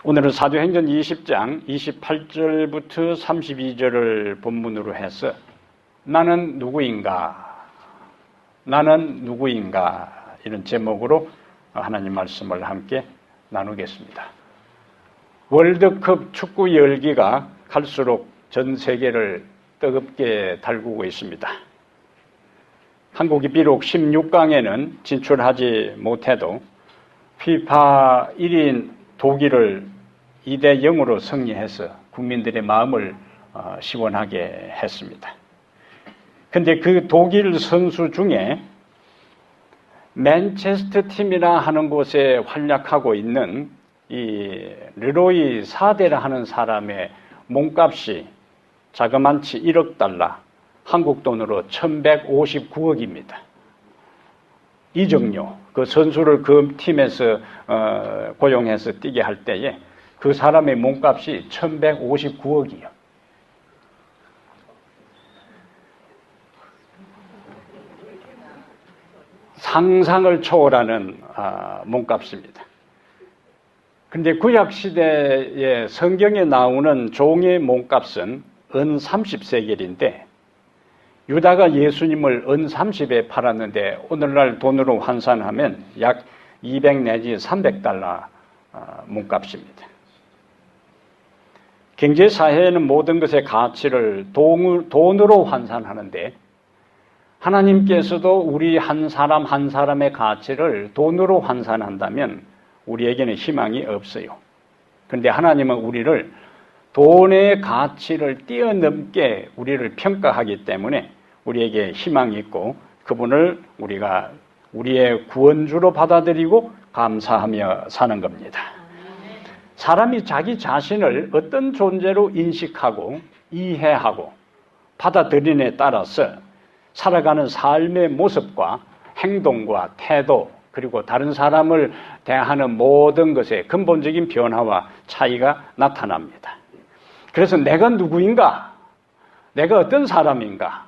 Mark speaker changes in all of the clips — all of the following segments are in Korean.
Speaker 1: 오늘은 사도행전 20장 28절부터 32절을 본문으로 해서 나는 누구인가? 나는 누구인가? 이런 제목으로 하나님 말씀을 함께 나누겠습니다. 월드컵 축구 열기가 갈수록 전 세계를 뜨겁게 달구고 있습니다. 한국이 비록 16강에는 진출하지 못해도 피파 1인 독일을 2대0으로 승리해서 국민들의 마음을 시원하게 했습니다. 그런데 그 독일 선수 중에 맨체스터 팀이라 하는 곳에 활약하고 있는 이 르로이 사데라 하는 사람의 몸값이 자그만치 1억 달러, 한국 돈으로 1159억입니다. 이적료, 그 선수를 그 팀에서 고용해서 뛰게 할 때에 그 사람의 몸값이 1159억이요. 상상을 초월하는 몸값입니다. 그런데 구약시대의 성경에 나오는 종의 몸값은 은 30세겔인데 유다가 예수님을 은 30에 팔았는데 오늘날 돈으로 환산하면 약 200 내지 300달러 몸값입니다. 경제사회에는 모든 것의 가치를 돈으로 환산하는데 하나님께서도 우리 한 사람 한 사람의 가치를 돈으로 환산한다면 우리에게는 희망이 없어요. 그런데 하나님은 우리를 돈의 가치를 뛰어넘게 우리를 평가하기 때문에 우리에게 희망이 있고 그분을 우리가 우리의 구원주로 받아들이고 감사하며 사는 겁니다. 사람이 자기 자신을 어떤 존재로 인식하고 이해하고 받아들이느냐에 따라서 살아가는 삶의 모습과 행동과 태도 그리고 다른 사람을 대하는 모든 것에 근본적인 변화와 차이가 나타납니다. 그래서 내가 누구인가? 내가 어떤 사람인가?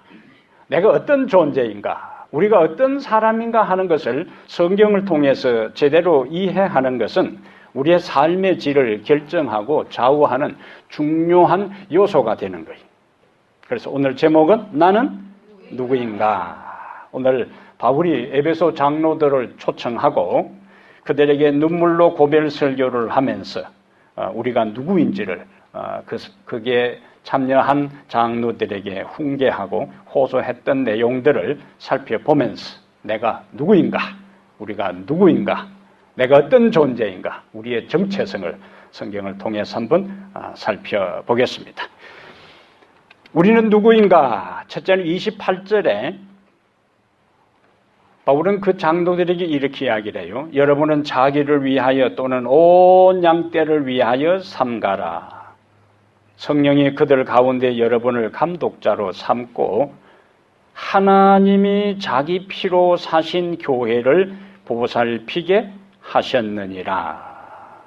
Speaker 1: 내가 어떤 존재인가? 우리가 어떤 사람인가 하는 것을 성경을 통해서 제대로 이해하는 것은 우리의 삶의 질을 결정하고 좌우하는 중요한 요소가 되는 거예요. 그래서 오늘 제목은 나는 누구인가? 오늘 바울이 에베소 장로들을 초청하고 그들에게 눈물로 고별 설교를 하면서 우리가 누구인지를 그게 참여한 장로들에게 훈계하고 호소했던 내용들을 살펴보면서 내가 누구인가? 우리가 누구인가? 내가 어떤 존재인가? 우리의 정체성을 성경을 통해서 한번 살펴보겠습니다. 우리는 누구인가? 첫째는 28절에 바울은 그 장로들에게 이렇게 이야기를 해요. 여러분은 자기를 위하여 또는 온 양떼를 위하여 삼가라. 성령이 그들 가운데 여러분을 감독자로 삼고 하나님이 자기 피로 사신 교회를 보살피게 하셨느니라.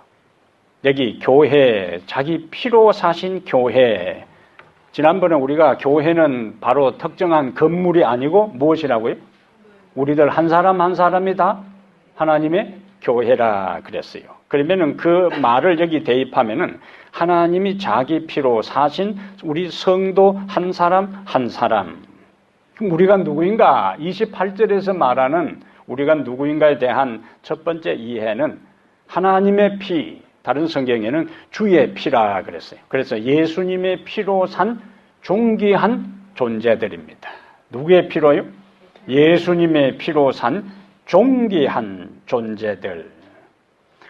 Speaker 1: 여기 교회, 자기 피로 사신 교회. 지난번에 우리가 교회는 바로 특정한 건물이 아니고 무엇이라고요? 우리들 한 사람 한 사람이 다 하나님의 교회라 그랬어요. 그러면은 그 말을 여기 대입하면은 하나님이 자기 피로 사신 우리 성도 한 사람 한 사람. 그럼 우리가 누구인가? 28절에서 말하는 우리가 누구인가에 대한 첫 번째 이해는 하나님의 피, 다른 성경에는 주의 피라 그랬어요. 그래서 예수님의 피로 산 존귀한 존재들입니다. 누구의 피로요? 예수님의 피로 산 존귀한 존재들.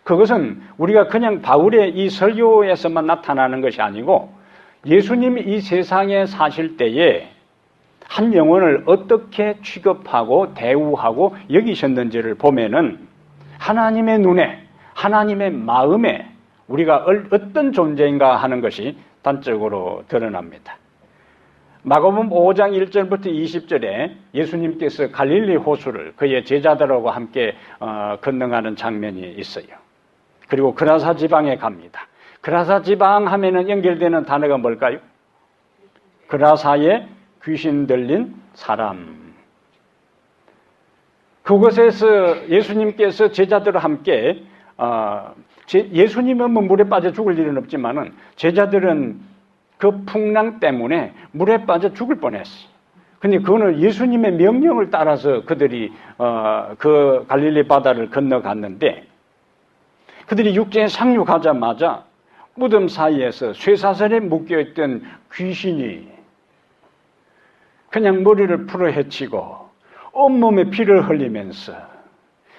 Speaker 1: 그것은 우리가 그냥 바울의 이 설교에서만 나타나는 것이 아니고 예수님이 이 세상에 사실 때에 한 영혼을 어떻게 취급하고 대우하고 여기셨는지를 보면은 하나님의 눈에, 하나님의 마음에 우리가 어떤 존재인가 하는 것이 단적으로 드러납니다. 마가복음 5장 1절부터 20절에 예수님께서 갈릴리 호수를 그의 제자들하고 함께 건너가는 장면이 있어요. 그리고 그라사 지방에 갑니다. 그라사 지방 하면은 연결되는 단어가 뭘까요? 그라사에 귀신 들린 사람. 그곳에서 예수님께서 제자들과 함께 예수님은 뭐 물에 빠져 죽을 일은 없지만은 제자들은 그 풍랑 때문에 물에 빠져 죽을 뻔했어요. 근데 그거는 예수님의 명령을 따라서 그들이 그 갈릴리 바다를 건너갔는데, 그들이 육지에 상륙하자마자 무덤 사이에서 쇠사슬에 묶여있던 귀신이 그냥 머리를 풀어헤치고 온몸에 피를 흘리면서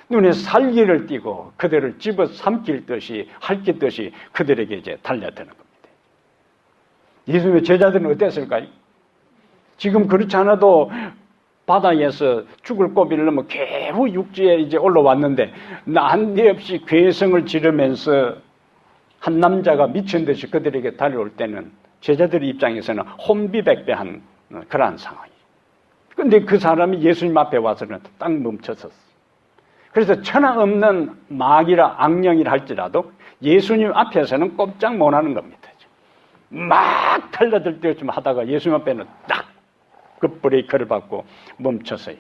Speaker 1: 눈에 살기를 띠고 그들을 집어삼킬 듯이 핥깃듯이 그들에게 이제 달려드는 겁니다. 예수님의 제자들은 어땠을까요? 지금 그렇지 않아도 바다에서 죽을 고비를 넘어 겨우 육지에 이제 올라왔는데 난데없이 괴성을 지르면서 한 남자가 미친 듯이 그들에게 달려올 때는 제자들의 입장에서는 혼비백배한 그러한 상황이에요. 그런데 그 사람이 예수님 앞에 와서는 딱 멈춰섰어요. 그래서 천하 없는 마귀라 악령이라 할지라도 예수님 앞에서는 꼼짝 못하는 겁니다. 막 달려들 때쯤 하다가 예수님 앞에는 딱 그 브레이크를 받고 멈춰서요.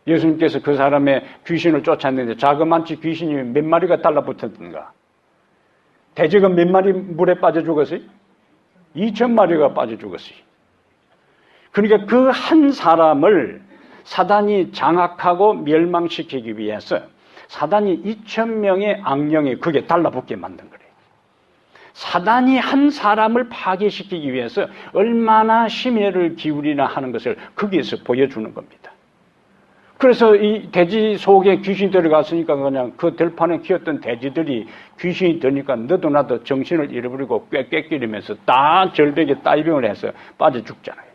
Speaker 1: 예수님께서 그 사람의 귀신을 쫓았는데 자그만치 귀신이 몇 마리가 달라붙었던가? 돼지가 몇 마리 물에 빠져 죽었어요? 2,000마리가 빠져 죽었어요. 그러니까 그 한 사람을 사단이 장악하고 멸망시키기 위해서 사단이 2,000명의 악령이 그게 달라붙게 만든 거예요. 사단이 한 사람을 파괴시키기 위해서 얼마나 심혈을 기울이나 하는 것을 거기에서 보여주는 겁니다. 그래서 이 돼지 속에 귀신이 들어갔으니까 그냥 그 들판에 키웠던 돼지들이 귀신이 드니까 너도 나도 정신을 잃어버리고 꾀꾀끼리면서 다 절벽에 다이빙을 해서 빠져 죽잖아요.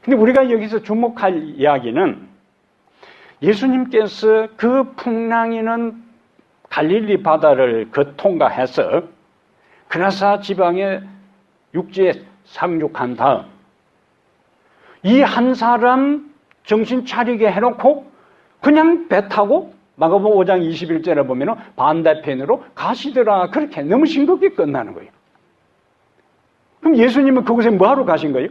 Speaker 1: 근데 우리가 여기서 주목할 이야기는 예수님께서 그 풍랑이는 갈릴리 바다를 통과해서 그라사 지방의 육지에 상륙한 다음 이 한 사람 정신 차리게 해놓고 그냥 배 타고 마가복음 5장 21절에 보면 반대편으로 가시더라. 그렇게 너무 싱겁게 끝나는 거예요. 그럼 예수님은 그곳에 뭐하러 가신 거예요?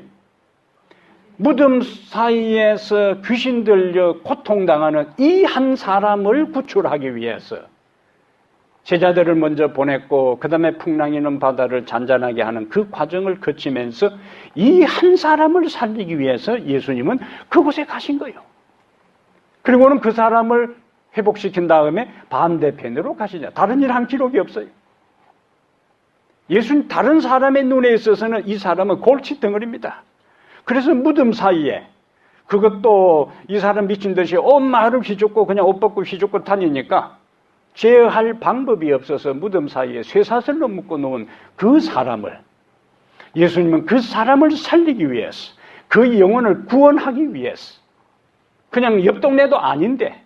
Speaker 1: 무덤 사이에서 귀신 들려 고통당하는 이 한 사람을 구출하기 위해서 제자들을 먼저 보냈고 그 다음에 풍랑이는 바다를 잔잔하게 하는 그 과정을 거치면서 이 한 사람을 살리기 위해서 예수님은 그곳에 가신 거예요. 그리고는 그 사람을 회복시킨 다음에 반대편으로 가시냐. 다른 일 한 기록이 없어요. 예수님 다른 사람의 눈에 있어서는 이 사람은 골칫덩어리입니다. 그래서 무덤 사이에 그것도 이 사람 미친 듯이 온 마을을 휘젓고 그냥 옷 벗고 휘젓고 다니니까 제어할 방법이 없어서 무덤 사이에 쇠사슬로 묶어 놓은 그 사람을 예수님은 그 사람을 살리기 위해서 그 영혼을 구원하기 위해서 그냥 옆 동네도 아닌데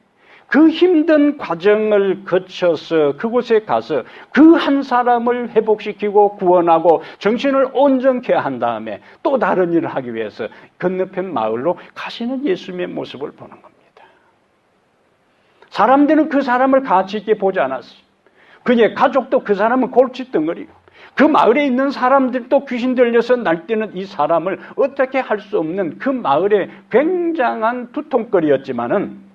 Speaker 1: 그 힘든 과정을 거쳐서 그곳에 가서 그 한 사람을 회복시키고 구원하고 정신을 온전케 한 다음에 또 다른 일을 하기 위해서 건너편 마을로 가시는 예수님의 모습을 보는 겁니다. 사람들은 그 사람을 가치 있게 보지 않았어요. 그의 가족도 그 사람은 골칫덩어리고 그 마을에 있는 사람들도 귀신 들려서 날뛰는 이 사람을 어떻게 할 수 없는 그 마을의 굉장한 두통거리였지만은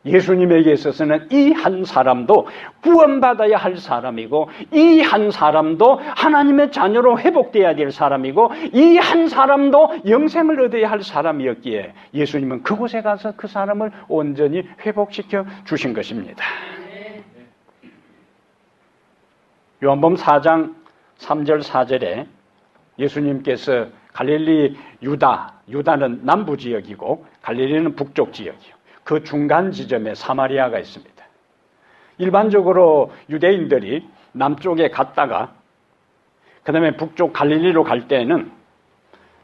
Speaker 1: 예수님에게 있어서는 이 한 사람도 구원받아야 할 사람이고 이 한 사람도 하나님의 자녀로 회복되어야 될 사람이고 이 한 사람도 영생을 얻어야 할 사람이었기에 예수님은 그곳에 가서 그 사람을 온전히 회복시켜 주신 것입니다. 요한복음 4장 3절 4절에 예수님께서 갈릴리 유다는 남부 지역이고 갈릴리는 북쪽 지역이요. 그 중간 지점에 사마리아가 있습니다. 일반적으로 유대인들이 남쪽에 갔다가 그 다음에 북쪽 갈릴리로 갈 때는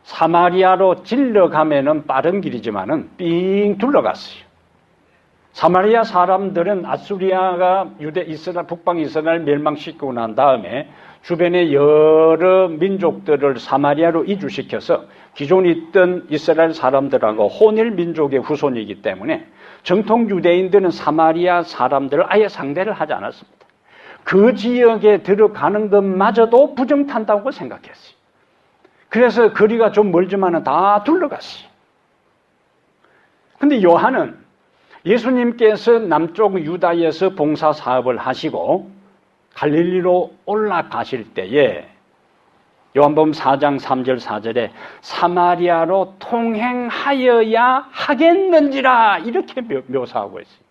Speaker 1: 사마리아로 질러가면은 빠른 길이지만은 삥 둘러갔어요. 사마리아 사람들은 아수리아가 북방 이스라엘 멸망시키고 난 다음에 주변의 여러 민족들을 사마리아로 이주시켜서 기존에 있던 이스라엘 사람들하고 혼일 민족의 후손이기 때문에 정통 유대인들은 사마리아 사람들을 아예 상대를 하지 않았습니다. 그 지역에 들어가는 것마저도 부정탄다고 생각했어요. 그래서 거리가 좀 멀지만은 다 둘러갔어요. 근데 요한은 예수님께서 남쪽 유다에서 봉사 사업을 하시고 갈릴리로 올라가실 때에 요한복음 4장 3절 4절에 사마리아로 통행하여야 하겠는지라 이렇게 묘사하고 있어요.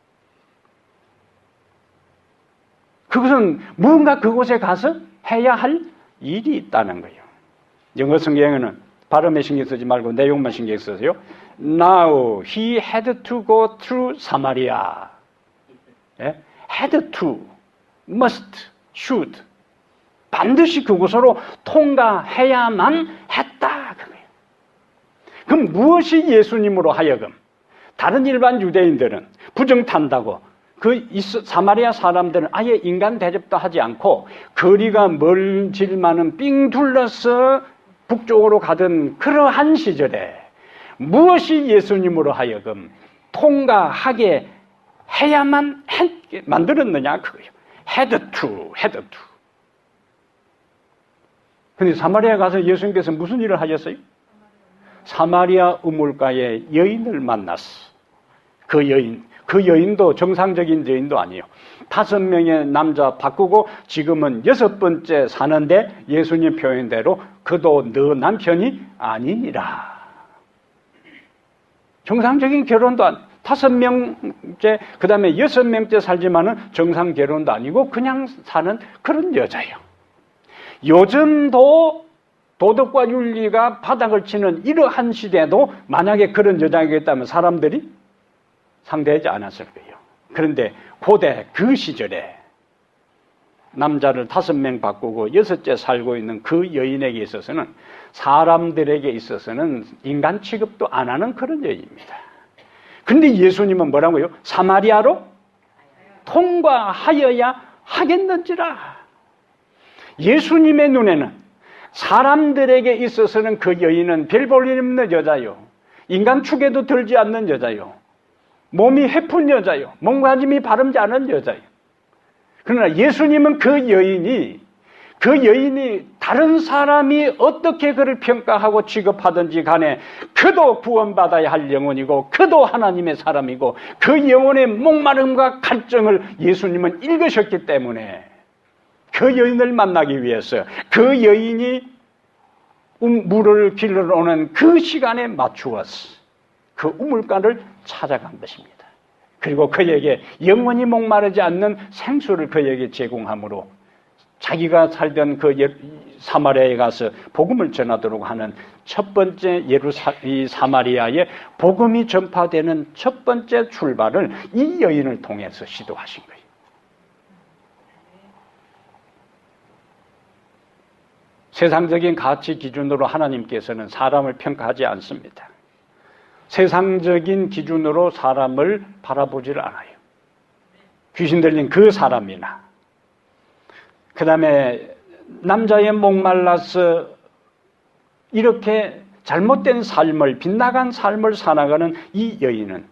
Speaker 1: 그것은 무언가 그곳에 가서 해야 할 일이 있다는 거예요. 영어 성경에는 발음에 신경 쓰지 말고 내용만 신경 쓰세요. Now he had to go through Samaria. 예? had to, must, should. 반드시 그곳으로 통과해야만 했다. 그거예요. 그럼 무엇이 예수님으로 하여금 다른 일반 유대인들은 부정탄다고 그 사마리아 사람들은 아예 인간 대접도 하지 않고 거리가 멀지만은 삥 둘러서 북쪽으로 가던 그러한 시절에 무엇이 예수님으로 하여금 통과하게 해야만 만들었느냐 그거예요. had to. 근데 사마리아에 가서 예수님께서 무슨 일을 하셨어요? 사마리아 우물가에 여인을 만났어. 그 여인도 정상적인 여인도 아니에요. 5명의 남자 바꾸고 지금은 6번째 사는데 예수님 표현대로 그도 너 남편이 아니니라. 정상적인 결혼도 5명째 그 다음에 6명째 살지만은 정상 결혼도 아니고 그냥 사는 그런 여자예요. 요즘도 도덕과 윤리가 바닥을 치는 이러한 시대에도 만약에 그런 여자가 있다면 사람들이 상대하지 않았을 거예요. 그런데 고대 그 시절에 남자를 5명 바꾸고 6째 살고 있는 그 여인에게 있어서는 사람들에게 있어서는 인간 취급도 안 하는 그런 여인입니다. 그런데 예수님은 뭐라고요? 사마리아로 통과하여야 하겠는지라. 예수님의 눈에는 사람들에게 있어서는 그 여인은 별 볼 일 없는 여자요. 인간 축에도 들지 않는 여자요. 몸이 해픈 여자요. 몸가짐이 바르지 않은 여자요. 그러나 예수님은 그 여인이 다른 사람이 어떻게 그를 평가하고 취급하든지 간에 그도 구원받아야 할 영혼이고 그도 하나님의 사람이고 그 영혼의 목마름과 갈증을 예수님은 읽으셨기 때문에 그 여인을 만나기 위해서 그 여인이 물을 길러 오는 그 시간에 맞추어서 그 우물가를 찾아간 것입니다. 그리고 그에게 영원히 목마르지 않는 생수를 그에게 제공함으로 자기가 살던 그 사마리아에 가서 복음을 전하도록 하는 첫 번째 이 사마리아에 복음이 전파되는 첫 번째 출발을 이 여인을 통해서 시도하신 거예요. 세상적인 가치 기준으로 하나님께서는 사람을 평가하지 않습니다. 세상적인 기준으로 사람을 바라보지를 않아요. 귀신 들린 그 사람이나 그 다음에 남자의 목말라서 이렇게 잘못된 삶을 빗나간 삶을 살아가는 이 여인은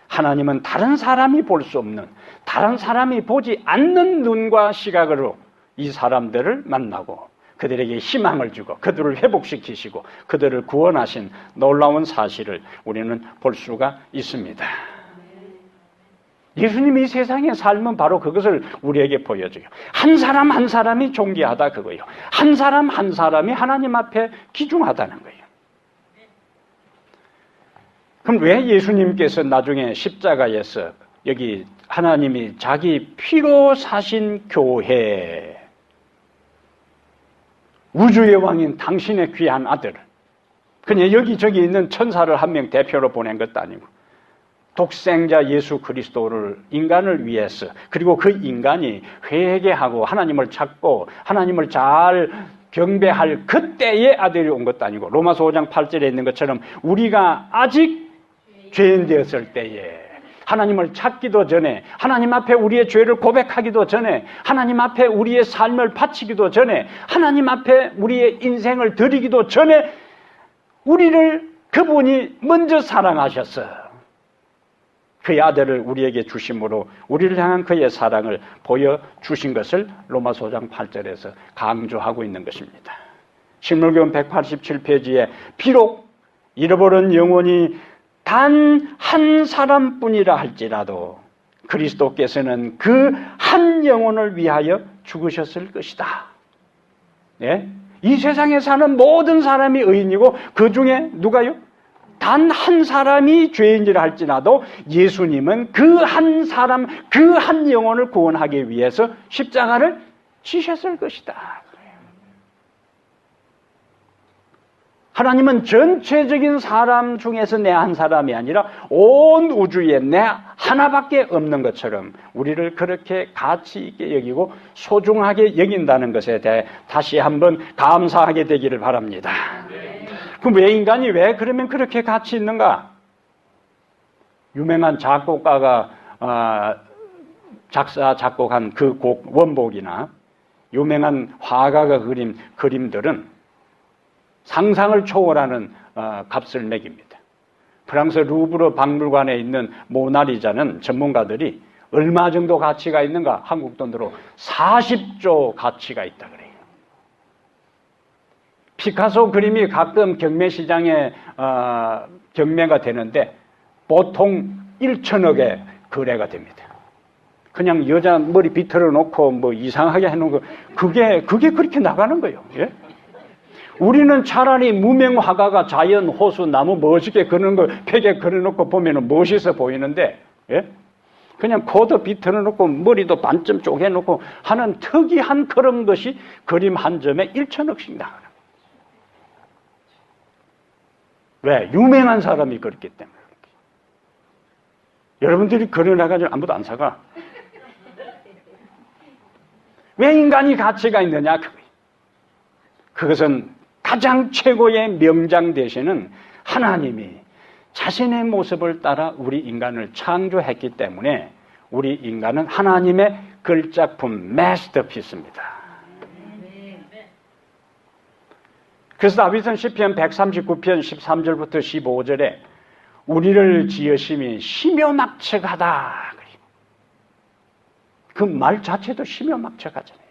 Speaker 1: 하나님은 다른 사람이 볼 수 없는 다른 사람이 보지 않는 눈과 시각으로 이 사람들을 만나고 그들에게 희망을 주고 그들을 회복시키시고 그들을 구원하신 놀라운 사실을 우리는 볼 수가 있습니다. 예수님이 이 세상의 삶은 바로 그것을 우리에게 보여줘요. 한 사람 한 사람이 존귀하다 그거예요. 한 사람 한 사람이 하나님 앞에 귀중하다는 거예요. 그럼 왜 예수님께서 나중에 십자가에서 여기 하나님이 자기 피로 사신 교회 우주의 왕인 당신의 귀한 아들을 그냥 여기저기 있는 천사를 한 명 대표로 보낸 것도 아니고 독생자 예수 그리스도를 인간을 위해서 그리고 그 인간이 회개하고 하나님을 찾고 하나님을 잘 경배할 그때의 아들이 온 것도 아니고 로마서 5장 8절에 있는 것처럼 우리가 아직 죄인 되었을 때에 하나님을 찾기도 전에 하나님 앞에 우리의 죄를 고백하기도 전에 하나님 앞에 우리의 삶을 바치기도 전에 하나님 앞에 우리의 인생을 드리기도 전에 우리를 그분이 먼저 사랑하셨어. 그의 아들을 우리에게 주심으로 우리를 향한 그의 사랑을 보여주신 것을 로마서 5장 8절에서 강조하고 있는 것입니다. 신물교원 187페이지에 비록 잃어버린 영혼이 단 한 사람뿐이라 할지라도 그리스도께서는 그 한 영혼을 위하여 죽으셨을 것이다. 예? 이 세상에 사는 모든 사람이 의인이고 그 중에 누가요? 단 한 사람이 죄인이라 할지라도 예수님은 그 한 사람, 그 한 영혼을 구원하기 위해서 십자가를 지셨을 것이다. 하나님은 전체적인 사람 중에서 내 한 사람이 아니라 온 우주에 내 하나밖에 없는 것처럼 우리를 그렇게 가치 있게 여기고 소중하게 여긴다는 것에 대해 다시 한번 감사하게 되기를 바랍니다. 그럼 왜 인간이 왜 그러면 그렇게 가치 있는가? 유명한 작곡가가 작곡한 그 곡 원곡이나 유명한 화가가 그린 그림들은 상상을 초월하는 값을 매깁니다. 프랑스 루브르 박물관에 있는 모나리자는 전문가들이 얼마 정도 가치가 있는가? 한국 돈으로 40조 가치가 있다 그래요. 피카소 그림이 가끔 경매시장에 경매가 되는데 보통 1천억에 거래가 됩니다. 그냥 여자 머리 비틀어 놓고 뭐 이상하게 해놓은 거 그게 그렇게 나가는 거예요. 예? 우리는 차라리 무명 화가가 자연, 호수, 나무 멋있게 그리는 거 벽에 그려놓고 보면 멋있어 보이는데, 예? 그냥 코도 비틀어 놓고 머리도 반쯤 쪼개놓고 하는 특이한 그런 것이 그림 한 점에 1천억씩 나가는 거예요. 왜? 유명한 사람이 그렇기 때문에. 여러분들이 그려나가지고 아무도 안 사가. 왜 인간이 가치가 있느냐? 그것은 가장 최고의 명장 되시는 하나님이 자신의 모습을 따라 우리 인간을 창조했기 때문에 우리 인간은 하나님의 걸작품 마스터피스입니다. 그래서 다윗은 시편 139편 13절부터 15절에 우리를 지으심이 심요막측하다. 그 말 자체도 심요막측하잖아요.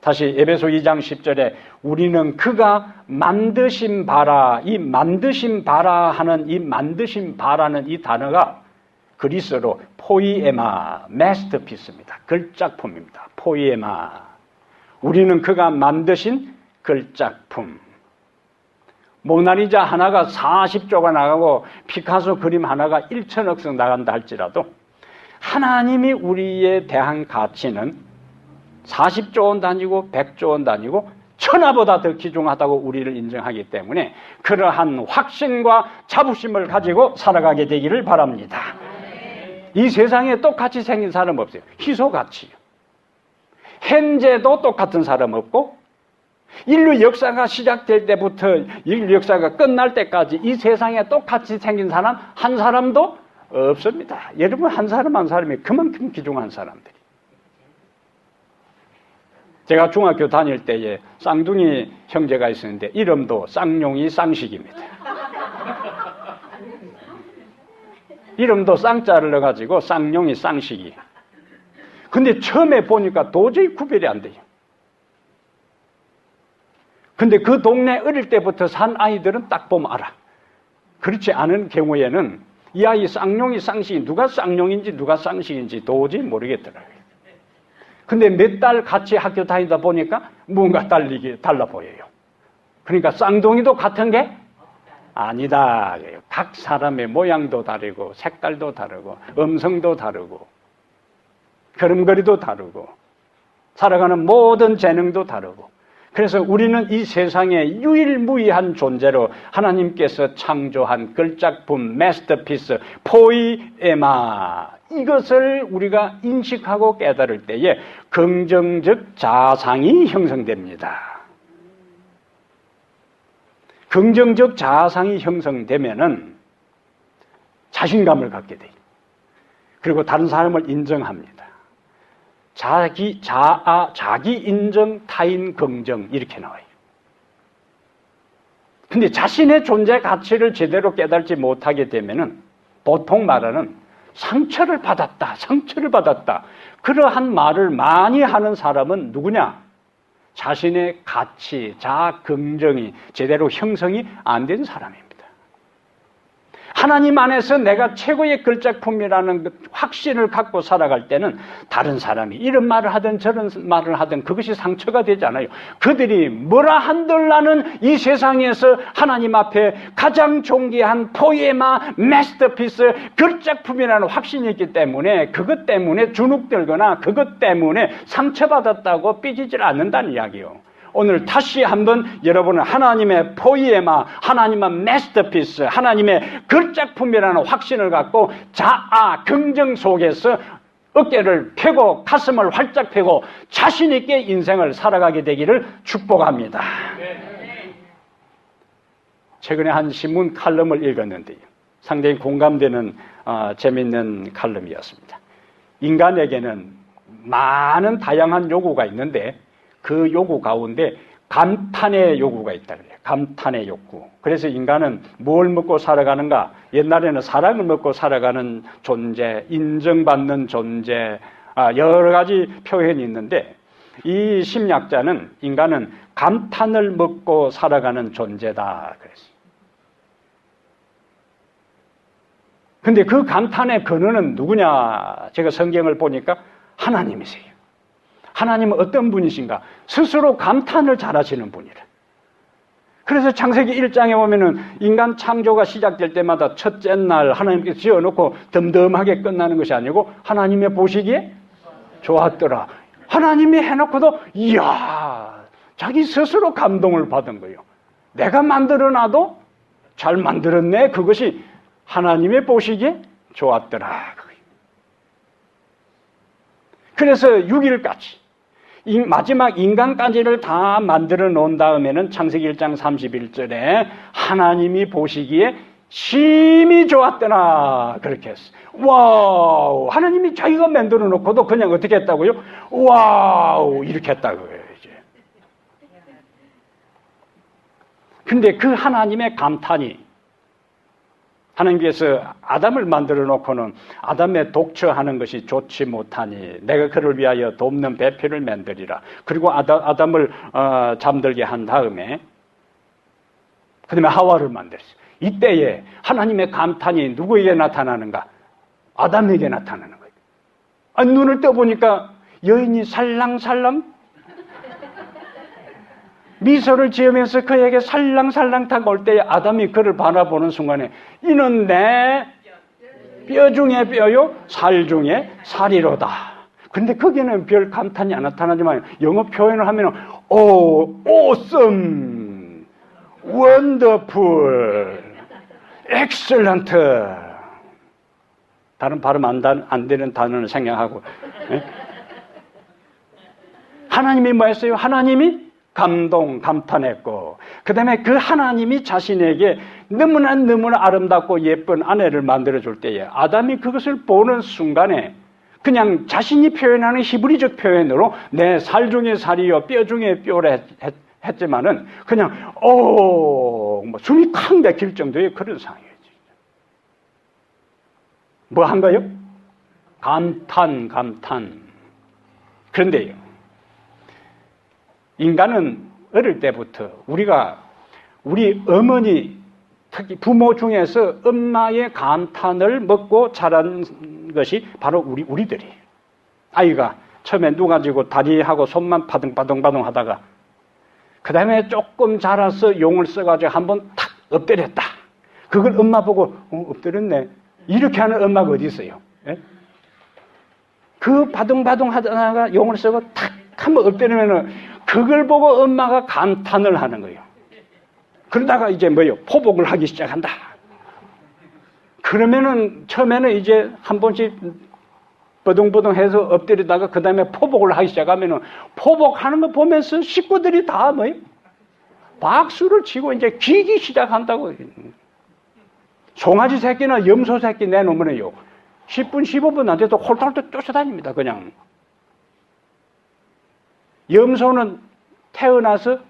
Speaker 1: 다시 에베소 2장 10절에 우리는 그가 만드신 바라, 이 만드신 바라 하는 이 만드신 바라는 이 단어가 그리스어로 포이에마, 마스터피스입니다. 걸작품입니다. 포이에마. 우리는 그가 만드신 걸작품. 모나리자 하나가 40조가 나가고 피카소 그림 하나가 1천억씩 나간다 할지라도 하나님이 우리에 대한 가치는 40조 원 단위고 100조 원 단위고 천하보다 더 귀중하다고 우리를 인정하기 때문에 그러한 확신과 자부심을 가지고 살아가게 되기를 바랍니다. 이 세상에 똑같이 생긴 사람 없어요. 희소같이요. 현재도 똑같은 사람 없고 인류 역사가 시작될 때부터 인류 역사가 끝날 때까지 이 세상에 똑같이 생긴 사람 한 사람도 없습니다. 여러분 한 사람 한 사람이 그만큼 귀중한 사람들이. 제가 중학교 다닐 때에 쌍둥이 형제가 있었는데 이름도 쌍용이 쌍식입니다. 이름도 쌍자를 넣어가지고 쌍용이 쌍식이. 근데 처음에 보니까 도저히 구별이 안 돼요. 근데 그 동네 어릴 때부터 산 아이들은 딱 보면 알아. 그렇지 않은 경우에는 이 아이 쌍용이 쌍식이 누가 쌍용인지 누가 쌍식인지 도저히 모르겠더라고요. 근데 몇 달 같이 학교 다니다 보니까 뭔가 달라 보여요. 그러니까 쌍둥이도 같은 게 아니다. 각 사람의 모양도 다르고 색깔도 다르고 음성도 다르고 걸음걸이도 다르고 살아가는 모든 재능도 다르고 그래서 우리는 이 세상에 유일무이한 존재로 하나님께서 창조한 걸작품 마스터피스 포이에마 이것을 우리가 인식하고 깨달을 때에 긍정적 자상이 형성됩니다. 긍정적 자상이 형성되면은 자신감을 갖게 돼요. 그리고 다른 사람을 인정합니다. 자기 인정, 타인 긍정 이렇게 나와요. 근데 자신의 존재 가치를 제대로 깨달지 못하게 되면은 보통 말하는 상처를 받았다. 그러한 말을 많이 하는 사람은 누구냐? 자신의 가치, 자아 긍정이 제대로 형성이 안 된 사람입니다. 하나님 안에서 내가 최고의 걸작품이라는 확신을 갖고 살아갈 때는 다른 사람이 이런 말을 하든 저런 말을 하든 그것이 상처가 되잖아요. 그들이 뭐라 한들 나는 이 세상에서 하나님 앞에 가장 존귀한 포에마, 마스터피스, 걸작품이라는 확신이 있기 때문에 그것 때문에 주눅들거나 그것 때문에 상처받았다고 삐지질 않는다는 이야기예요. 오늘 다시 한번 여러분은 하나님의 포이에마, 하나님의 마스터피스, 하나님의 걸작품이라는 확신을 갖고 자아, 긍정 속에서 어깨를 펴고 가슴을 활짝 펴고 자신 있게 인생을 살아가게 되기를 축복합니다. 최근에 한 신문 칼럼을 읽었는데요. 상당히 공감되는 재미있는 칼럼이었습니다. 인간에게는 많은 다양한 요구가 있는데 그 요구 가운데 감탄의 요구가 있다 그래요. 감탄의 욕구. 그래서 인간은 뭘 먹고 살아가는가? 옛날에는 사랑을 먹고 살아가는 존재, 인정받는 존재, 여러 가지 표현이 있는데 이 심리학자는 인간은 감탄을 먹고 살아가는 존재다 그랬어요. 근데 그 감탄의 근원은 누구냐? 제가 성경을 보니까 하나님이세요. 하나님은 어떤 분이신가? 스스로 감탄을 잘하시는 분이라. 그래서 창세기 1장에 보면은 인간 창조가 시작될 때마다 첫째 날 하나님께서 지어놓고 덤덤하게 끝나는 것이 아니고 하나님의 보시기에 좋았더라. 하나님이 해놓고도 이야, 자기 스스로 감동을 받은 거예요. 내가 만들어놔도 잘 만들었네. 그것이 하나님의 보시기에 좋았더라. 그래서 6일까지 마지막 인간까지를 다 만들어 놓은 다음에는 창세기 1장 31절에 하나님이 보시기에 심히 좋았더라 그렇게 했어요. 와우, 하나님이 자기가 만들어 놓고도 그냥 어떻게 했다고요? 와우, 이렇게 했다고요. 이제. 근데 그 하나님의 감탄이 하나님께서 아담을 만들어 놓고는 아담의 독처하는 것이 좋지 못하니 내가 그를 위하여 돕는 배필을 만들리라. 그리고 아담을 잠들게 한 다음에 그다음에 하와를 만들었어요. 이때에 하나님의 감탄이 누구에게 나타나는가? 아담에게 나타나는 거예요. 눈을 떠보니까 여인이 살랑살랑 미소를 지으면서 그에게 살랑살랑 다가올 때에 아담이 그를 바라보는 순간에 이는 내 뼈 중에 뼈요 살 중에 살이로다. 근데 거기는 별 감탄이 안 나타나지만 영어 표현을 하면 awesome, wonderful, excellent 다른 발음 안 되는 단어를 생각하고 하나님이 뭐 했어요? 하나님이 감탄했고 그 다음에 그 하나님이 자신에게 너무나 아름답고 예쁜 아내를 만들어줄 때에 아담이 그것을 보는 순간에 그냥 자신이 표현하는 히브리적 표현으로 내 살 중에 살이요 뼈 중에 뼈라 했지만은 그냥 숨이 칵 막힐 정도의 그런 상황이었죠. 뭐 한 거요? 감탄. 그런데요, 인간은 어릴 때부터 우리 어머니, 특히 부모 중에서 엄마의 감탄을 먹고 자란 것이 바로 우리들이에요. 아이가 처음에 누가지고 다리하고 손만 바둥바둥 하다가 그 다음에 조금 자라서 용을 써가지고 한번 탁 엎드렸다. 그걸 엄마 보고 엎드렸네. 이렇게 하는 엄마가 어디 있어요? 예? 그 바둥바둥 하다가 용을 쓰고 탁 한번 엎드리면은 그걸 보고 엄마가 감탄을 하는 거예요. 그러다가 이제 포복을 하기 시작한다. 그러면은 처음에는 이제 한 번씩 버둥버둥 해서 엎드리다가 그 다음에 포복을 하기 시작하면은 포복하는 거 보면서 식구들이 다 박수를 치고 이제 기기 시작한다고. 송아지 새끼나 염소 새끼 내놓으면요 10분 15분 안 돼도 홀쭉홀쭉 쫓아다닙니다. 그냥. 염소는 태어나서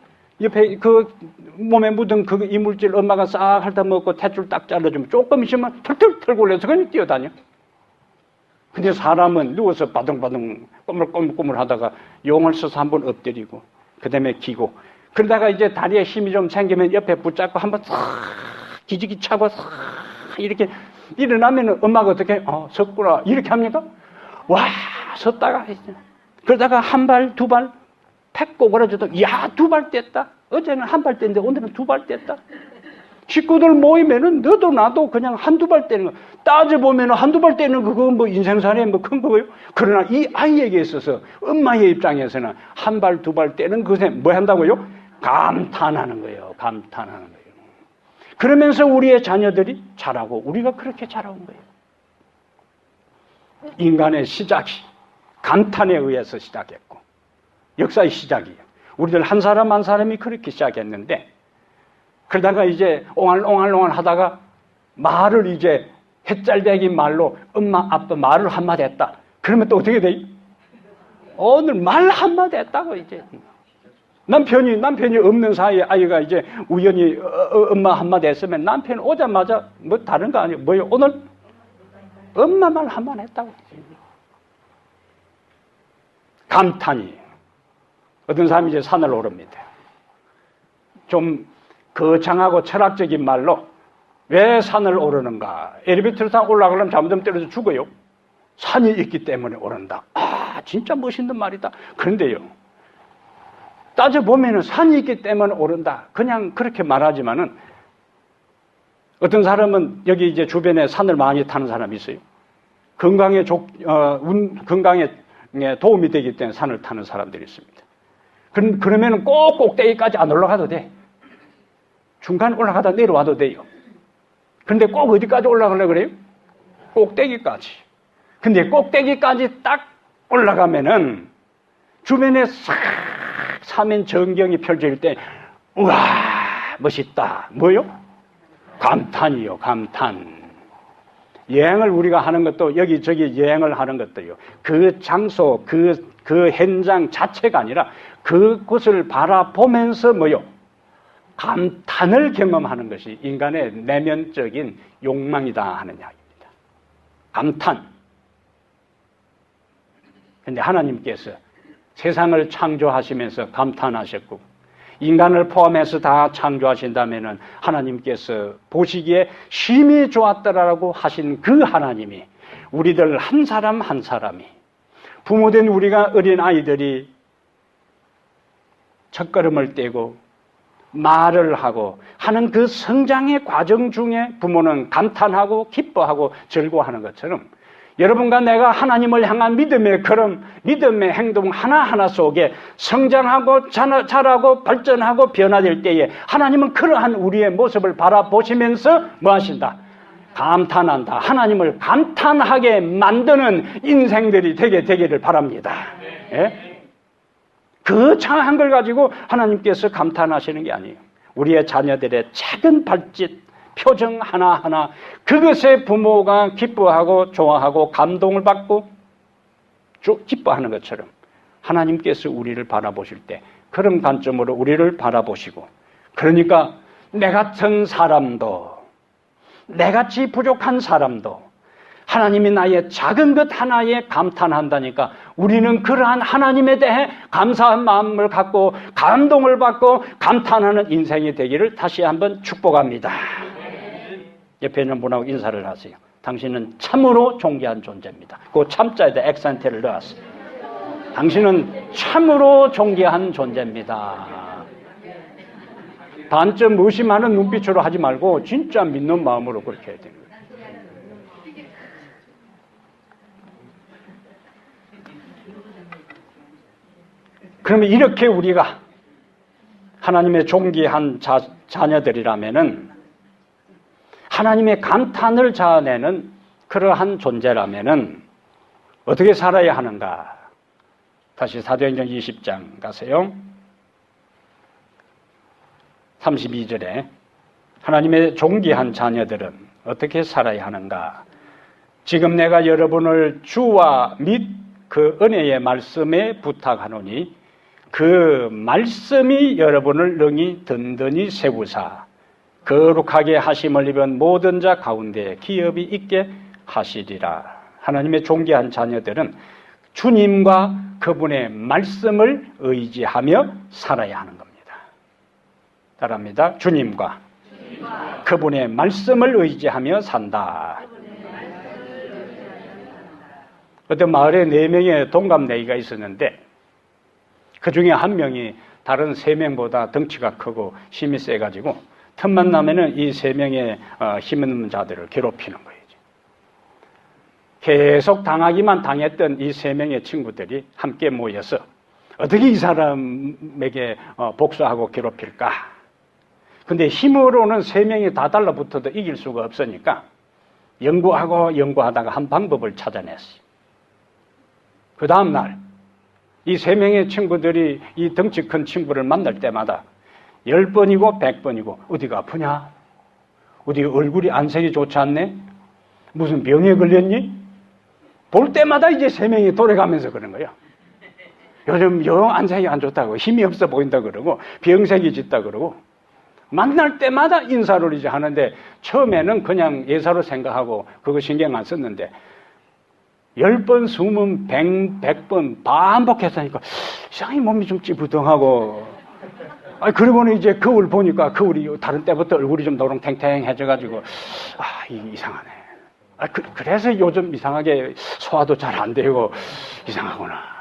Speaker 1: 옆에 그 몸에 묻은 그 이물질 엄마가 싹 핥아 먹고 탯줄 딱 잘라주면 조금 있으면 털털 굴려서 그냥 뛰어다녀. 근데 사람은 누워서 바둥바둥 꼬물꼬물 하다가 용을 써서 한번 엎드리고 그 다음에 기고 그러다가 이제 다리에 힘이 좀 생기면 옆에 붙잡고 한번 싹 기지기 차고 싹 이렇게 일어나면 엄마가 어떻게 섰구나 이렇게 합니까? 와 섰다가 그러다가 한 발 두 발 팩 꼬그라져도 야 두 발 뗐다. 어제는 한 발 뗐는데 오늘은 두 발 뗐다. 식구들 모이면은 너도 나도 그냥 한두 발 떼는 거. 따져보면은 한두 발 떼는 거, 그거 뭐 인생살에 뭐 큰 거예요? 그러나 이 아이에게 있어서 엄마의 입장에서는 한 발, 두 발 떼는 것에 뭐 한다고요? 감탄하는 거예요. 감탄하는 거예요. 그러면서 우리의 자녀들이 자라고 우리가 그렇게 자라온 거예요. 인간의 시작이 감탄에 의해서 시작했고 역사의 시작이에요. 우리들 한 사람 한 사람이 그렇게 시작했는데 그러다가 이제 옹알옹알 하다가 말을 이제 햇잘대기 말로 엄마 아빠 말을 한마디 했다. 그러면 또 어떻게 돼요? 오늘 말 한마디 했다고 이제 남편이 없는 사이에 아이가 이제 우연히 엄마 한마디 했으면 남편이 오자마자 뭐 다른 거 아니에요. 뭐요? 오늘 엄마 말 한마디 했다고. 감탄이. 어떤 사람이 이제 산을 오릅니다. 좀 거창하고 철학적인 말로 왜 산을 오르는가? 엘리베이터를 타고 올라가려면 잘못하면 떨어져 죽어요. 산이 있기 때문에 오른다. 아, 진짜 멋있는 말이다. 그런데요. 따져보면 산이 있기 때문에 오른다. 그냥 그렇게 말하지만은 어떤 사람은 여기 이제 주변에 산을 많이 타는 사람이 있어요. 건강에 도움이 되기 때문에 산을 타는 사람들이 있습니다. 그러면 꼭 꼭대기까지 안 올라가도 돼. 중간 올라가다 내려와도 돼요. 그런데 꼭 어디까지 올라가려고 그래요? 꼭대기까지. 근데 꼭대기까지 딱 올라가면은 주변에 싹 사면 전경이 펼쳐질 때 우와 멋있다. 뭐요? 감탄이요. 감탄. 여행을 우리가 하는 것도 여기저기 여행을 하는 것도요. 그 장소 그 현장 자체가 아니라 그곳을 바라보면서 뭐요? 감탄을 경험하는 것이 인간의 내면적인 욕망이다 하는 이야기입니다. 감탄. 그런데 하나님께서 세상을 창조하시면서 감탄하셨고 인간을 포함해서 다 창조하신다면은 하나님께서 보시기에 심히 좋았더라라고 하신 그 하나님이 우리들 한 사람 한 사람이 부모된 우리가 어린 아이들이 첫걸음을 떼고 말을 하고 하는 그 성장의 과정 중에 부모는 감탄하고 기뻐하고 즐거워하는 것처럼 여러분과 내가 하나님을 향한 믿음의 걸음, 믿음의 행동 하나하나 속에 성장하고 자라고 발전하고 변화될 때에 하나님은 그러한 우리의 모습을 바라보시면서 뭐 하신다? 감탄한다. 하나님을 감탄하게 만드는 인생들이 되기를 바랍니다. 예? 그 창한 걸 가지고 하나님께서 감탄하시는 게 아니에요. 우리의 자녀들의 작은 발짓, 표정 하나하나 그것에 부모가 기뻐하고 좋아하고 감동을 받고 기뻐하는 것처럼 하나님께서 우리를 바라보실 때 그런 관점으로 우리를 바라보시고 그러니까 내 같은 사람도 내같이 부족한 사람도 하나님이 나의 작은 것 하나에 감탄한다니까 우리는 그러한 하나님에 대해 감사한 마음을 갖고 감동을 받고 감탄하는 인생이 되기를 다시 한번 축복합니다. 옆에 있는 분하고 인사를 하세요. 당신은 참으로 존귀한 존재입니다. 그 참자에다 액센트를 넣었어요. 당신은 참으로 존귀한 존재입니다. 단점 의심하는 눈빛으로 하지 말고 진짜 믿는 마음으로 그렇게 해야 되는 거예요. 그러면 이렇게 우리가 하나님의 존귀한 자녀들이라면은 하나님의 감탄을 자아내는 그러한 존재라면은 어떻게 살아야 하는가? 다시 사도행전 20장 가세요. 32절에 하나님의 존귀한 자녀들은 어떻게 살아야 하는가? 지금 내가 여러분을 주와 및 그 은혜의 말씀에 부탁하노니 그 말씀이 여러분을 능히 든든히 세우사 거룩하게 하심을 입은 모든 자 가운데 기업이 있게 하시리라. 하나님의 존귀한 자녀들은 주님과 그분의 말씀을 의지하며 살아야 하는 겁니다. 따라합니다. 주님과 그분의 말씀을 의지하며 산다. 어떤 마을에 4명의 동갑내기가 있었는데 그 중에 한 명이 다른 3명보다 덩치가 크고 힘이 세가지고 틈만 나면은 이 3명의 힘있는 자들을 괴롭히는 거예요. 계속 당하기만 당했던 이 3명의 친구들이 함께 모여서 어떻게 이 사람에게 복수하고 괴롭힐까? 근데 힘으로는 3명이 다 달라붙어도 이길 수가 없으니까 연구하다가 한 방법을 찾아냈어요. 그 다음날 이 3명의 친구들이 이 덩치 큰 친구를 만날 때마다 10번이고 100번이고 어디가 아프냐? 어디 얼굴이 안색이 좋지 않네? 무슨 병에 걸렸니? 볼 때마다 이제 3명이 돌아가면서 그런 거예요. 요즘 영 안색이 안 좋다고, 힘이 없어 보인다 그러고, 병색이 짙다 그러고, 만날 때마다 인사를 이제 하는데, 처음에는 그냥 예사로 생각하고, 그거 신경 안 썼는데, 10번, 20번, 100번 반복했으니까, 이상하게 몸이 좀 찌부둥하고, 그러고는 이제 거울 보니까, 거울이 다른 때부터 얼굴이 좀 노롱탱탱해져가지고, 이상하네. 그래서 요즘 이상하게 소화도 잘 안 되고, 이상하구나.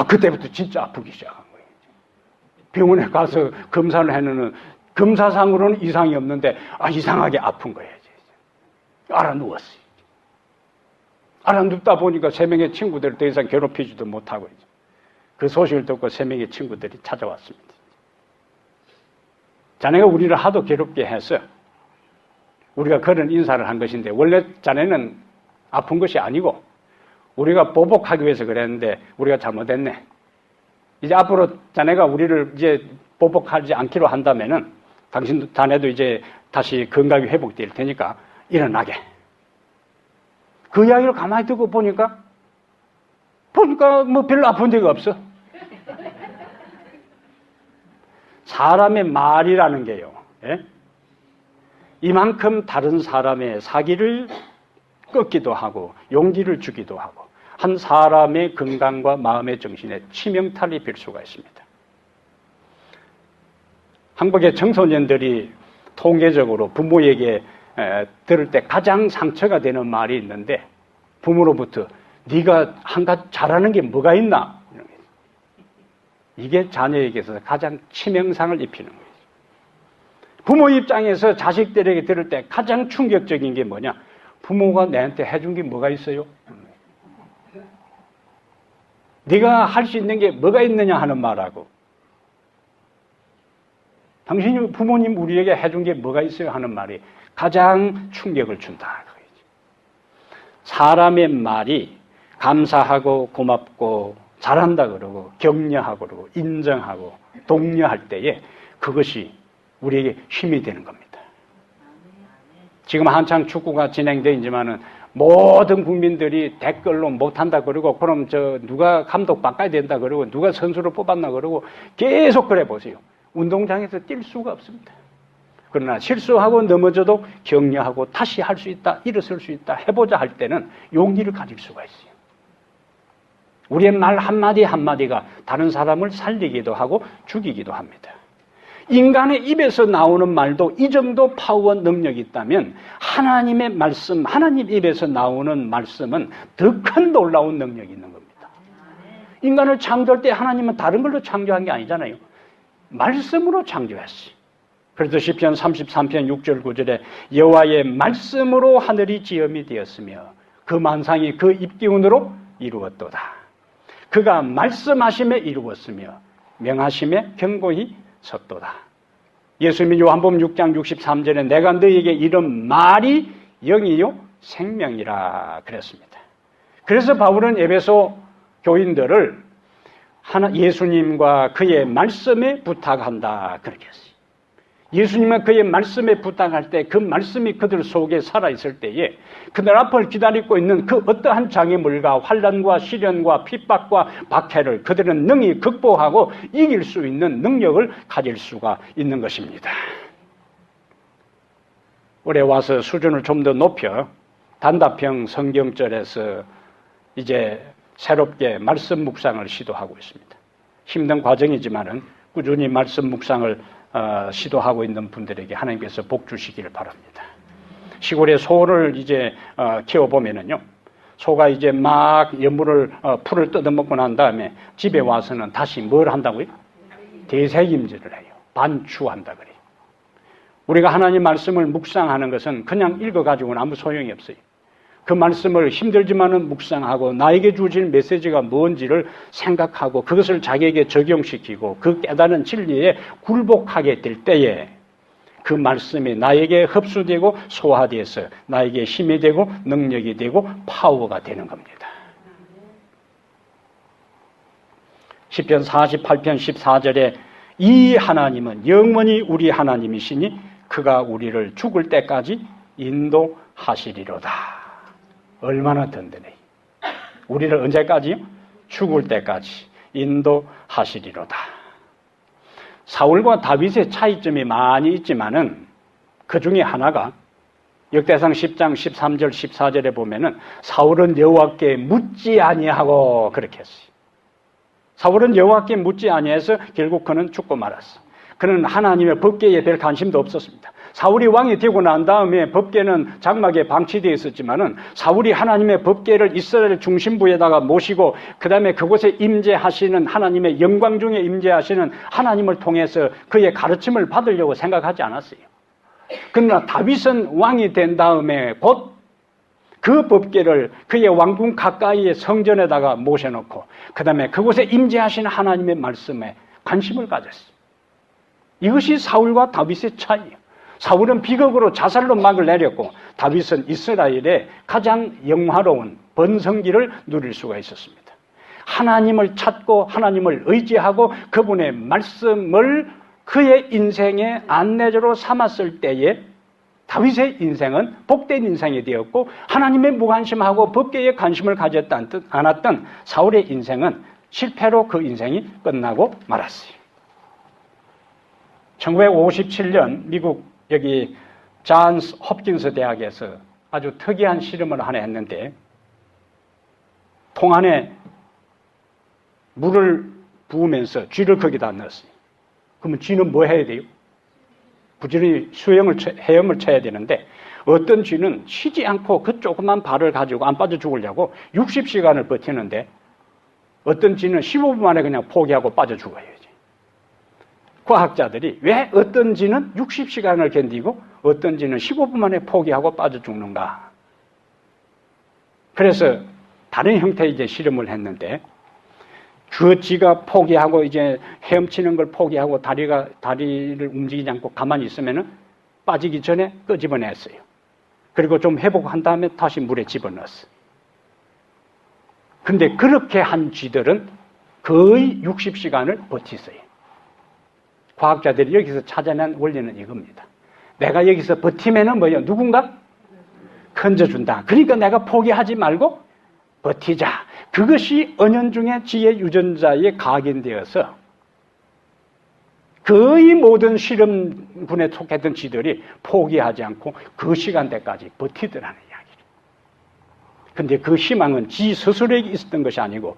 Speaker 1: 그때부터 진짜 아프기 시작한 거예요. 병원에 가서 검사를 해놓는 검사상으로는 이상이 없는데 이상하게 아픈 거예요. 알아누웠어요. 알아눕다 보니까 3명의 친구들을 더 이상 괴롭히지도 못하고 그 소식을 듣고 3명의 친구들이 찾아왔습니다. 자네가 우리를 하도 괴롭게 해서 우리가 그런 인사를 한 것인데 원래 자네는 아픈 것이 아니고 우리가 보복하기 위해서 그랬는데 우리가 잘못했네. 이제 앞으로 자네가 우리를 이제 보복하지 않기로 한다면은 자네도 이제 다시 건강이 회복될 테니까 일어나게. 그 이야기를 가만히 듣고 보니까 뭐 별로 아픈 데가 없어. 사람의 말이라는 게요. 예? 이만큼 다른 사람의 사기를 꺾기도 하고 용기를 주기도 하고 한 사람의 건강과 마음의 정신에 치명타를 입힐 수가 있습니다. 한국의 청소년들이 통계적으로 부모에게 들을 때 가장 상처가 되는 말이 있는데 부모로부터 네가 한 가지 잘하는 게 뭐가 있나? 이게 자녀에게서 가장 치명상을 입히는 거예요. 부모 입장에서 자식들에게 들을 때 가장 충격적인 게 뭐냐? 부모가 내한테 해준 게 뭐가 있어요? 네가 할 수 있는 게 뭐가 있느냐 하는 말하고 당신이 부모님 우리에게 해준 게 뭐가 있어요 하는 말이 가장 충격을 준다. 사람의 말이 감사하고 고맙고 잘한다 그러고 격려하고 그러고 인정하고 독려할 때에 그것이 우리에게 힘이 되는 겁니다. 지금 한창 축구가 진행되어 있지만은 모든 국민들이 댓글로 못한다 그러고 그럼 누가 감독 바꿔야 된다 그러고 누가 선수를 뽑았나 그러고 계속 그래 보세요. 운동장에서 뛸 수가 없습니다. 그러나 실수하고 넘어져도 격려하고 다시 할 수 있다, 일어설 수 있다, 해보자 할 때는 용기를 가질 수가 있어요. 우리의 말 한마디 한마디가 다른 사람을 살리기도 하고 죽이기도 합니다. 인간의 입에서 나오는 말도 이 정도 파워 능력이 있다면 하나님의 말씀, 하나님 입에서 나오는 말씀은 더 큰 놀라운 능력이 있는 겁니다. 인간을 창조할 때 하나님은 다른 걸로 창조한 게 아니잖아요. 말씀으로 창조했어요. 그래서 시편 33편 6절 9절에 여호와의 말씀으로 하늘이 지음이 되었으며 그 만상이 그 입기운으로 이루었도다. 그가 말씀하심에 이루었으며 명하심에 견고히 섰도다. 예수님이 요한복음 6장 63절에 내가 너희에게 이런 말이 영이요 생명이라 그랬습니다. 그래서 바울은 에베소 교인들을 예수님과 그의 말씀에 부탁한다 그렇게 했어요. 예수님은 그의 말씀에 부탁할 때 그 말씀이 그들 속에 살아있을 때에 그들 앞을 기다리고 있는 그 어떠한 장애물과 환난과 시련과 핍박과 박해를 그들은 능히 극복하고 이길 수 있는 능력을 가질 수가 있는 것입니다. 올해 와서 수준을 좀 더 높여 단답형 성경절에서 이제 새롭게 말씀 묵상을 시도하고 있습니다. 힘든 과정이지만은 꾸준히 말씀 묵상을 시도하고 있는 분들에게 하나님께서 복 주시기를 바랍니다. 시골에 소를 이제 키워보면은요, 소가 이제 막 풀을 뜯어먹고 난 다음에 집에 와서는 다시 뭘 한다고요? 되새김질을 해요. 반추한다 그래요. 우리가 하나님 말씀을 묵상하는 것은 그냥 읽어가지고는 아무 소용이 없어요. 그 말씀을 힘들지만은 묵상하고 나에게 주어진 메시지가 뭔지를 생각하고 그것을 자기에게 적용시키고 그 깨달은 진리에 굴복하게 될 때에 그 말씀이 나에게 흡수되고 소화돼서 나에게 힘이 되고 능력이 되고 파워가 되는 겁니다. 시편 48편 14절에 이 하나님은 영원히 우리 하나님이시니 그가 우리를 죽을 때까지 인도하시리로다. 얼마나 든든해. 우리를 언제까지요? 죽을 때까지 인도하시리로다. 사울과 다윗의 차이점이 많이 있지만은 그 중에 하나가 역대상 10장 13절 14절에 보면은 사울은 여호와께 묻지 아니하고 그렇게 했어요. 사울은 여호와께 묻지 아니해서 결국 그는 죽고 말았어. 그는 하나님의 법궤에 별 관심도 없었습니다. 사울이 왕이 되고 난 다음에 법궤는 장막에 방치되어 있었지만은 사울이 하나님의 법궤를 이스라엘 중심부에다가 모시고 그 다음에 그곳에 임재하시는 하나님의 영광 중에 임재하시는 하나님을 통해서 그의 가르침을 받으려고 생각하지 않았어요. 그러나 다윗은 왕이 된 다음에 곧 그 법궤를 그의 왕궁 가까이의 성전에다가 모셔놓고 그 다음에 그곳에 임재하시는 하나님의 말씀에 관심을 가졌어요. 이것이 사울과 다윗의 차이예요. 사울은 비극으로 자살로 막을 내렸고 다윗은 이스라엘의 가장 영화로운 번성기를 누릴 수가 있었습니다. 하나님을 찾고 하나님을 의지하고 그분의 말씀을 그의 인생의 안내자로 삼았을 때에 다윗의 인생은 복된 인생이 되었고 하나님의 무관심하고 법궤에 관심을 가졌지 않았던 사울의 인생은 실패로 그 인생이 끝나고 말았어요. 1957년 미국 여기 존스 홉킨스 대학에서 아주 특이한 실험을 하나 했는데 통 안에 물을 부으면서 쥐를 거기다 넣었어요. 그러면 쥐는 뭐 해야 돼요? 부지런히 헤엄을 쳐야 되는데 어떤 쥐는 쉬지 않고 그 조그만 발을 가지고 안 빠져 죽으려고 60시간을 버티는데 어떤 쥐는 15분 만에 그냥 포기하고 빠져 죽어요. 과학자들이 왜 어떤 쥐는 60시간을 견디고 어떤 쥐는 15분 만에 포기하고 빠져 죽는가? 그래서 다른 형태의 이제 실험을 했는데 그 쥐가 포기하고 이제 헤엄치는 걸 포기하고 다리를 움직이지 않고 가만히 있으면은 빠지기 전에 끄집어냈어요. 그리고 좀 회복한 다음에 다시 물에 집어넣었어요. 근데 그렇게 한 쥐들은 거의 60시간을 버티어요. 과학자들이 여기서 찾아낸 원리는 이겁니다. 내가 여기서 버티면은 뭐예요? 누군가 건져준다. 그러니까 내가 포기하지 말고 버티자. 그것이 은연중에 지혜 유전자에 각인되어서 거의 모든 실험군에 속했던 쥐들이 포기하지 않고 그 시간대까지 버티더라는 이야기를. 그런데 그 희망은 지 스스로에게 있었던 것이 아니고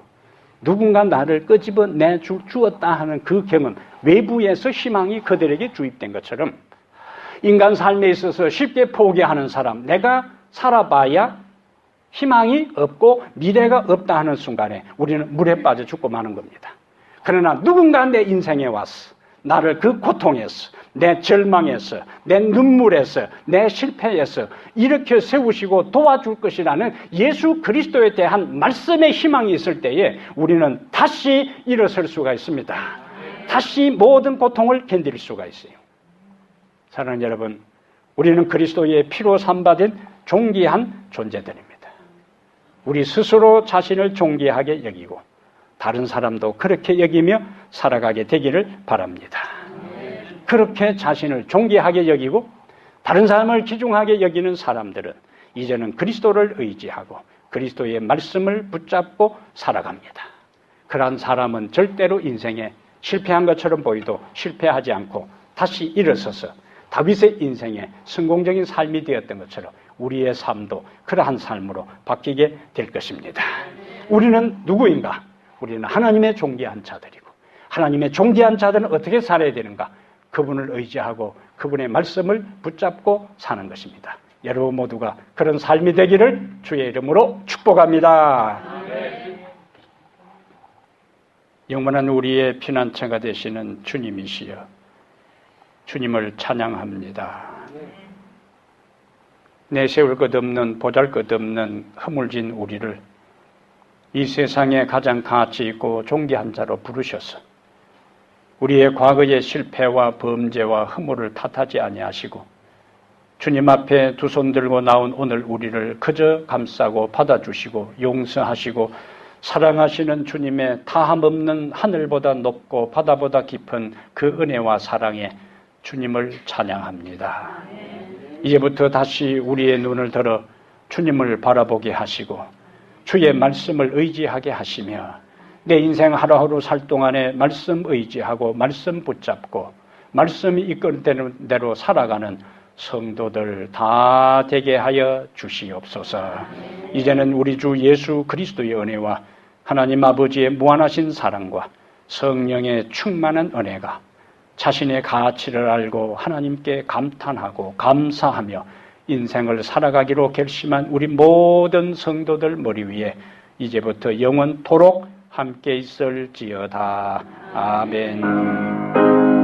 Speaker 1: 누군가 나를 끄집어내 주었다 하는 그 경험, 외부에서 희망이 그들에게 주입된 것처럼 인간 삶에 있어서 쉽게 포기하는 사람, 내가 살아봐야 희망이 없고 미래가 없다 하는 순간에 우리는 물에 빠져 죽고 마는 겁니다. 그러나 누군가 내 인생에 왔어. 나를 그 고통에서, 내 절망에서, 내 눈물에서, 내 실패에서 일으켜 세우시고 도와줄 것이라는 예수 그리스도에 대한 말씀의 희망이 있을 때에 우리는 다시 일어설 수가 있습니다. 다시 모든 고통을 견딜 수가 있어요. 사랑하는 여러분, 우리는 그리스도의 피로 삼받은 존귀한 존재들입니다. 우리 스스로 자신을 존귀하게 여기고 다른 사람도 그렇게 여기며 살아가게 되기를 바랍니다. 그렇게 자신을 존귀하게 여기고 다른 사람을 귀중하게 여기는 사람들은 이제는 그리스도를 의지하고 그리스도의 말씀을 붙잡고 살아갑니다. 그러한 사람은 절대로 인생에 실패한 것처럼 보이도 실패하지 않고 다시 일어서서 다윗의 인생에 성공적인 삶이 되었던 것처럼 우리의 삶도 그러한 삶으로 바뀌게 될 것입니다. 우리는 누구인가? 우리는 하나님의 존귀한 자들이고 하나님의 존귀한 자들은 어떻게 살아야 되는가? 그분을 의지하고 그분의 말씀을 붙잡고 사는 것입니다. 여러분 모두가 그런 삶이 되기를 주의 이름으로 축복합니다. 영원한 우리의 피난처가 되시는 주님이시여, 주님을 찬양합니다. 내세울 것 없는, 보잘 것 없는 허물진 우리를 이 세상에 가장 가치 있고 존귀한 자로 부르셔서 우리의 과거의 실패와 범죄와 허물을 탓하지 아니하시고 주님 앞에 두 손 들고 나온 오늘 우리를 그저 감싸고 받아주시고 용서하시고 사랑하시는 주님의 다함없는 하늘보다 높고 바다보다 깊은 그 은혜와 사랑에 주님을 찬양합니다. 이제부터 다시 우리의 눈을 들어 주님을 바라보게 하시고 주의 말씀을 의지하게 하시며 내 인생 하루하루 살 동안에 말씀 의지하고 말씀 붙잡고 말씀이 이끌는 대로 살아가는 성도들 다 되게 하여 주시옵소서. 이제는 우리 주 예수 그리스도의 은혜와 하나님 아버지의 무한하신 사랑과 성령의 충만한 은혜가 자신의 가치를 알고 하나님께 감탄하고 감사하며 인생을 살아가기로 결심한 우리 모든 성도들 머리 위에 이제부터 영원토록 함께 있을지어다. 아멘.